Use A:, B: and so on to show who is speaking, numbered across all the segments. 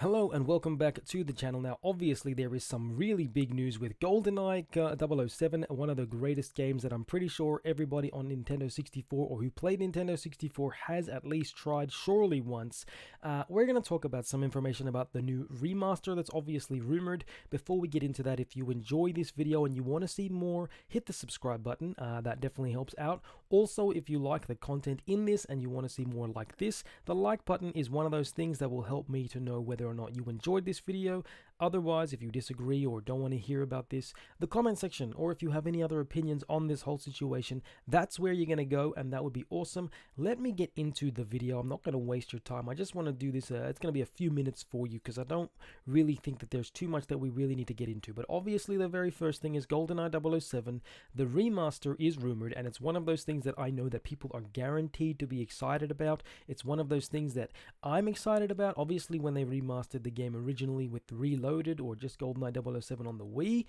A: Hello and welcome back to the channel. Now obviously there is some really big news with Goldeneye 007, one of the greatest games that I'm pretty sure everybody on Nintendo 64 or who played Nintendo 64 has at least tried surely once. We're going to talk about some information about the new remaster that's obviously rumored. Before we get into that, if you enjoy this video and you want to see more, hit the subscribe button. That definitely helps out. Also, if you like the content in this and you want to see more like this, the like button is one of those things that will help me to know whether or not you enjoyed this video. Otherwise, if you disagree or don't want to hear about this, the comment section, or if you have any other opinions on this whole situation, that's where you're going to go, and that would be awesome. Let me get into the video. I'm not going to waste your time. I just want to do this. It's going to be a few minutes for you because I don't really think that there's too much that we really need to get into. But obviously, the very first thing is Goldeneye 007. The remaster is rumored, and it's one of those things that I know that people are guaranteed to be excited about. It's one of those things that I'm excited about. Obviously, when they remastered the game originally with Reloaded or just Goldeneye 007 on the Wii,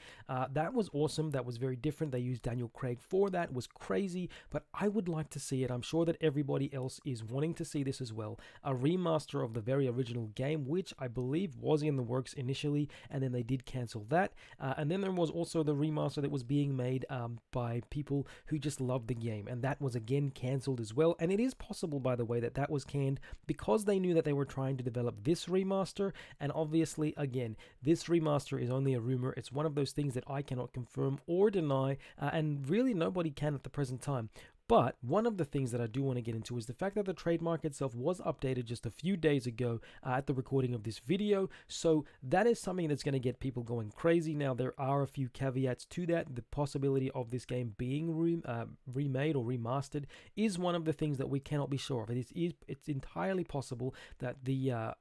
A: that was awesome. That was very different. They used Daniel Craig for that. It was crazy, but I would like to see it. I'm sure that everybody else is wanting to see this as well. A remaster of the very original game, which I believe was in the works initially, and then they did cancel that. And then there was also the remaster that was being made by people who just loved the game, and that was again cancelled as well. And it is possible, by the way, that that was canned because they knew that they were trying to develop this remaster. And obviously, again, this remaster is only a rumor. It's one of those things that I cannot confirm or deny, and really nobody can at the present time. But one of the things that I do want to get into is the fact that the trademark itself was updated just a few days ago at the recording of this video. So that is something that's going to get people going crazy. Now, there are a few caveats to that. The possibility of this game being remade or remastered is one of the things that we cannot be sure of. It's entirely possible that the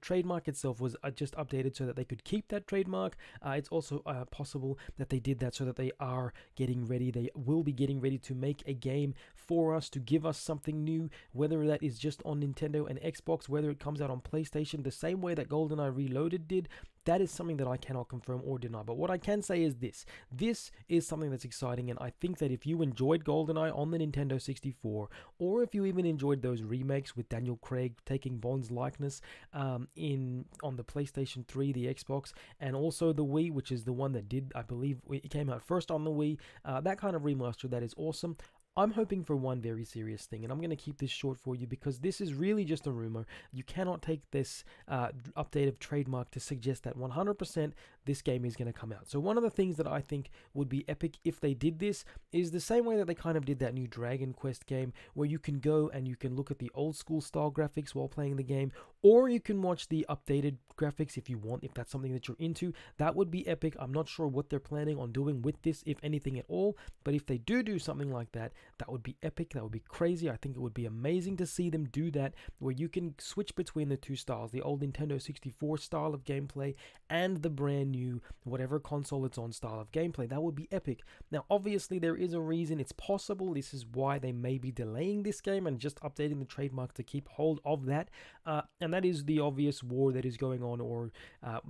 A: trademark itself was just updated so that they could keep that trademark. It's also possible that they did that so that they are getting ready. They will be getting ready to make a game for us, to give us something new, whether that is just on Nintendo and Xbox, whether it comes out on PlayStation, the same way that GoldenEye Reloaded did. That is something that I cannot confirm or deny. But what I can say is this. This is something that's exciting, and I think that if you enjoyed GoldenEye on the Nintendo 64, or if you even enjoyed those remakes with Daniel Craig taking Bond's likeness on the PlayStation 3, the Xbox, and also the Wii, which is the one that did, I believe, it came out first on the Wii, that kind of remaster, that is awesome. I'm hoping for one very serious thing, and I'm going to keep this short for you because this is really just a rumor. You cannot take this update of trademark to suggest that 100% this game is going to come out. So one of the things that I think would be epic if they did this is the same way that they kind of did that new Dragon Quest game, where you can go and you can look at the old school style graphics while playing the game, or you can watch the updated graphics if you want, if that's something that you're into. That would be epic. I'm not sure what they're planning on doing with this, if anything at all, but if they do something like that, that would be epic. That would be crazy. I think it would be amazing to see them do that, where you can switch between the two styles, the old Nintendo 64 style of gameplay and the brand new, whatever console it's on, style of gameplay. That would be epic. Now, obviously, there is a reason. It's possible this is why they may be delaying this game and just updating the trademark to keep hold of that. And that is the obvious war that is going on, or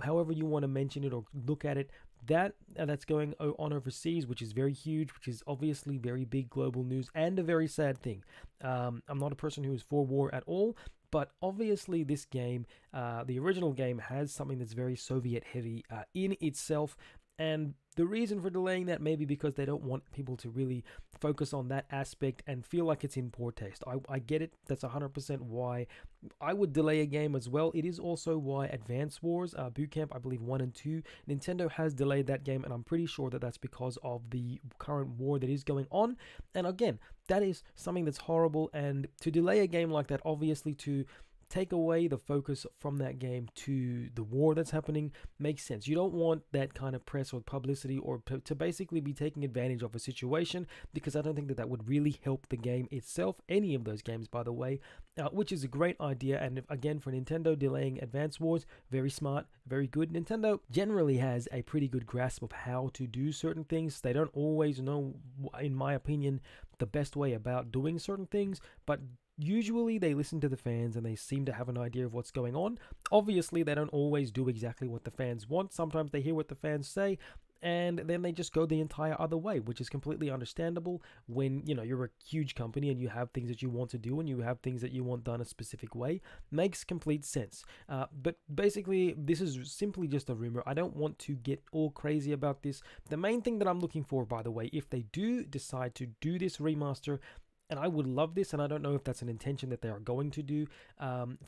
A: however you want to mention it or look at it. That's going on overseas, which is very huge, which is obviously very big global news and a very sad thing. I'm not a person who is for war at all, but obviously this game, the original game, has something that's very Soviet heavy in itself. And the reason for delaying that may be because they don't want people to really focus on that aspect and feel like it's in poor taste. I get it. That's 100% why I would delay a game as well. It is also why Advance Wars, Boot Camp, I believe 1 and 2, Nintendo has delayed that game, and I'm pretty sure that that's because of the current war that is going on. And again, that is something that's horrible, and to delay a game like that, obviously to take away the focus from that game to the war that's happening, makes sense. You don't want that kind of press or publicity or to basically be taking advantage of a situation, because I don't think that that would really help the game itself, any of those games, by the way, which is a great idea. And again, for Nintendo, delaying Advance Wars, very smart, very good. Nintendo generally has a pretty good grasp of how to do certain things. They don't always know, in my opinion, the best way about doing certain things, but usually they listen to the fans and they seem to have an idea of what's going on. Obviously, they don't always do exactly what the fans want. Sometimes they hear what the fans say and then they just go the entire other way, which is completely understandable when, you know, you're a huge company and you have things that you want to do and you have things that you want done a specific way. Makes complete sense. But basically, this is simply just a rumor. I don't want to get all crazy about this. The main thing that I'm looking for, by the way, if they do decide to do this remaster, and I would love this, and I don't know if that's an intention that they are going to do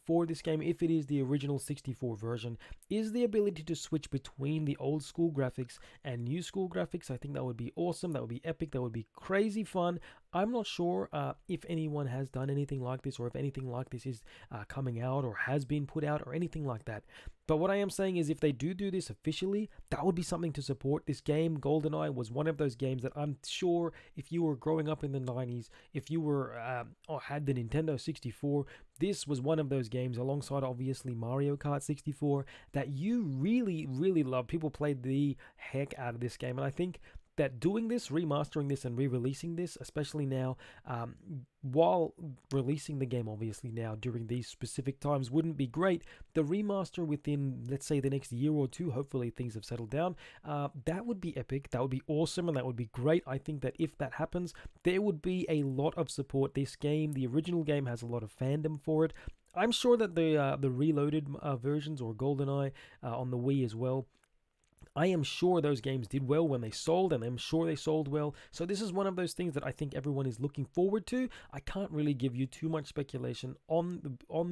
A: for this game, if it is the original 64 version, is the ability to switch between the old school graphics and new school graphics. I think that would be awesome. That would be epic. That would be crazy fun. I'm not sure if anyone has done anything like this, or if anything like this is coming out or has been put out or anything like that. But what I am saying is, if they do this officially, that would be something to support. This game, Goldeneye, was one of those games that I'm sure if you were growing up in the 90s, if you were or had the Nintendo 64, this was one of those games, alongside obviously Mario Kart 64, that you really, really loved. People played the heck out of this game, and I think that doing this, remastering this and re-releasing this, especially now, while releasing the game obviously now during these specific times, wouldn't be great. The remaster within, let's say, the next year or two, hopefully things have settled down, that would be epic, that would be awesome, and that would be great. I think that if that happens, there would be a lot of support. This game, the original game, has a lot of fandom for it. I'm sure that the reloaded versions, or GoldenEye on the Wii as well, I am sure those games did well when they sold, and I'm sure they sold well. So this is one of those things that I think everyone is looking forward to. I can't really give you too much speculation on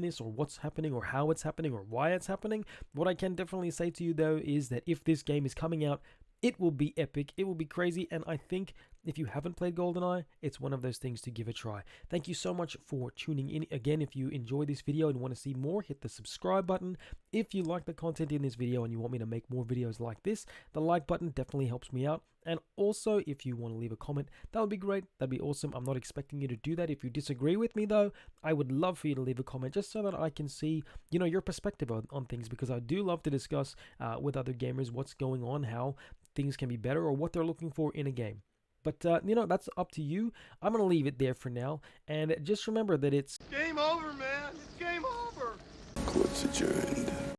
A: this, or what's happening, or how it's happening, or why it's happening. What I can definitely say to you, though, is that if this game is coming out, it will be epic, it will be crazy, and I think if you haven't played GoldenEye, it's one of those things to give a try. Thank you so much for tuning in. Again, if you enjoyed this video and want to see more, hit the subscribe button. If you like the content in this video and you want me to make more videos like this, the like button definitely helps me out. And also, if you want to leave a comment, that would be great. That'd be awesome. I'm not expecting you to do that. If you disagree with me, though, I would love for you to leave a comment, just so that I can see, you know, your perspective on things, because I do love to discuss with other gamers what's going on, how things can be better, or what they're looking for in a game. But, you know, that's up to you. I'm going to leave it there for now. And just remember that it's
B: game over, man. It's game over.
C: Court's adjourned.